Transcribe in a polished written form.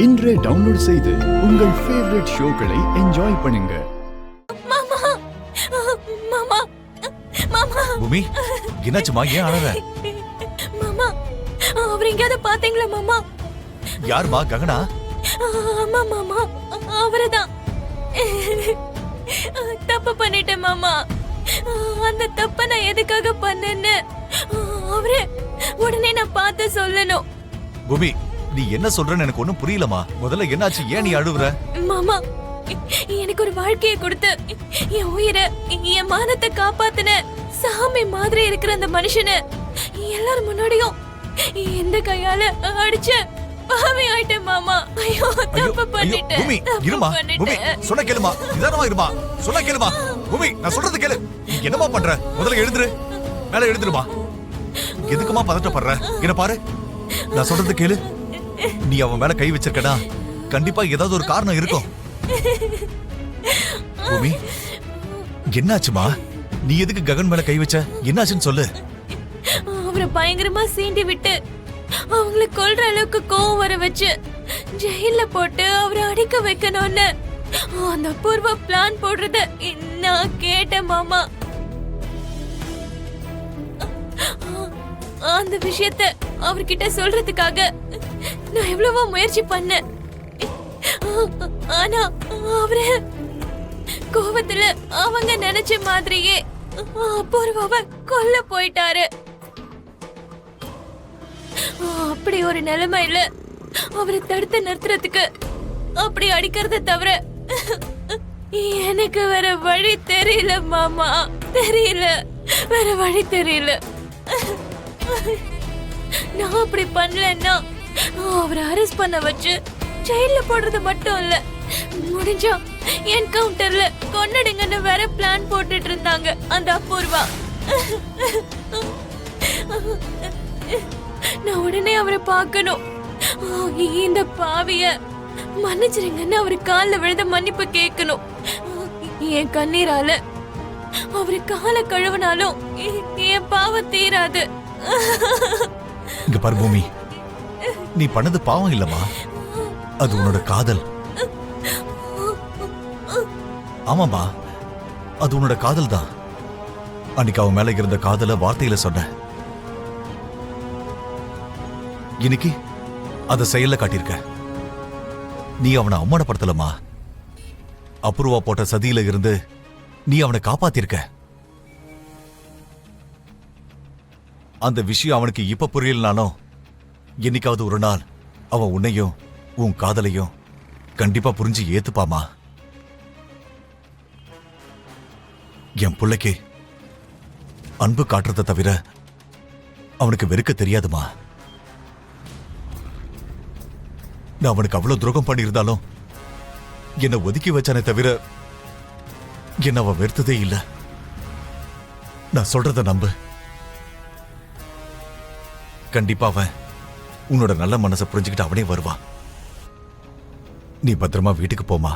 இன்றே டவுன்லோட் செய்து உங்கள் ஃபேவரட் ஷோக்களை என்ஜாய் பண்ணுங்க. மாமா மாமா மாமா பூமி, என்னாச்சுமா? ஏன் அழற? மாமா, அவர் எங்கயாவது பாத்தீங்களா மாமா? யாருமா? ககனா? ஆமா மாமா, அவர்தான். தப்பு பண்ணிட்டேன் மாமா. அந்த தப்ப நான் எதுக்காக பண்ணேன்னு அவரே உடனே நான் பார்த்து சொல்லணும். பூமி, நீ என்ன சொல்றன்னு எனக்கு ஒண்ணும் புரியலமா. முதல்ல என்னாச்சு? ஏன் நீ அழுவுற? மாமா, எனக்கு ஒரு வாழ்க்கையை கொடுத்து என் உயிரை என் மானத்தை காப்பாத்தின சாமி மாதிரி இருக்கிற அந்த மனுஷனை எல்லாரும் முன்னாடியும் எந்த கையால அடிச்சு பாவி ஆயிட்டேன் மாமா. ஐயோ, தப்பு பண்ணிட்டேன். பூமி, இருமா. பூமி, சொன்ன கேளுமா. நிதானமா இருமா. சொன்ன கேளுமா. பூமி, நான் சொல்றது கேளு. நீ என்னமா பண்ற? முதல்ல எழுந்துரு. மேல எழுந்துருமா. எதுக்குமா பதட்டப்படுற? என்ன பாரு, நான் சொல்றது கேளு. நீ அவன் மேல கை வச்சிருக்கடா, கண்டிப்பா ஏதாவது ஒரு காரணம் இருக்கும். பூமி, என்னாச்சுமா? நீ எதுக்கு ககன் மேல கை வச்ச? என்னாச்சுன்னு சொல்லு. அவரை பயங்கரமா சீண்டி விட்டு அவங்களை கொல்ற அளவுக்கு கோவம் வர வச்சு ஜெயில போட்டு அவரை அடிக்க வைக்கணும்னு அந்த பூர்வ பிளான் போடுறத நான் கேட்டேன் மாமா. அந்த விஷயத்த அவர்கிட்ட சொல்றதுக்காக நான் எவ்வளவோ முயற்சி பண்ணேன். ஆனா அவரு கோவத்துல அவங்க நினைச்ச மாதிரியே பூர்வாவை கொல்ல போயிட்டாரு. அப்படி ஒரு நிலைமையில அவரை தடுத்து நிறுத்துறதுக்கு அப்படி அடிக்கிறத தவிர எனக்கு வேற வழி தெரியல மாமா. தெரியல, வேற வழி தெரியல. நான் அப்படி பண்ணலன்னா அவரை அரெஸ்ட் பண்ண வச்சு ஜெயில போடுறது மட்டும் இல்ல, முடிஞ்சா என்கவுண்டர்ல கொன்னுடுங்கன்னு வேற பிளான் போட்டுட்டு இருந்தாங்க அந்த அபூர்வா. நான் உடனே அவரை பார்க்கணும். இந்த பாவிய மன்னிச்சிருங்கன்னு அவரு கால்ல விழுந்த மன்னிப்பு கேட்கணும். என் கண்ணீரால அவரு காலை கழுவினாலும் என் பாவம் தீராது. இங்க பாரு பூமி, நீ பண்ணது பாவம் இல்லம்மா, அது உன்னோட காதல். ஆமாமா, அது உன்னோட காதல் தான். அன்னைக்கு அவன் மேல இருந்த காதல வார்த்தையில சொன்ன, இன்னைக்கு அத செயல்ல காட்டியிருக்க. நீ அவனை அவமானப்படுத்தலமா. அபூர்வா போட்ட சதியில இருந்து நீ அவனை காப்பாத்திருக்க. அந்த விஷயம் அவனுக்கு இப்ப புரியலனாலும் என்னைக்காவது ஒரு நாள் அவன் உன்னையும் உன் காதலையும் கண்டிப்பா புரிஞ்சு ஏத்துப்பாமா. என் பிள்ளைக்கு அன்பு காட்டுறத தவிர அவனுக்கு வெறுக்க தெரியாதுமா. நான் அவனுக்கு அவ்வளவு துரோகம் பண்ணியிருந்தாலும் என்னை ஒதுக்கி வச்சானே தவிர என்ன அவன் வெறுத்ததே இல்லை. நான் சொல்றத நம்பு. கண்டிப்பா அவன் உன்னோட நல்ல மனசை புரிஞ்சுக்கிட்டு அவனே வருவான். நீ பத்திரமா வீட்டுக்கு போமா.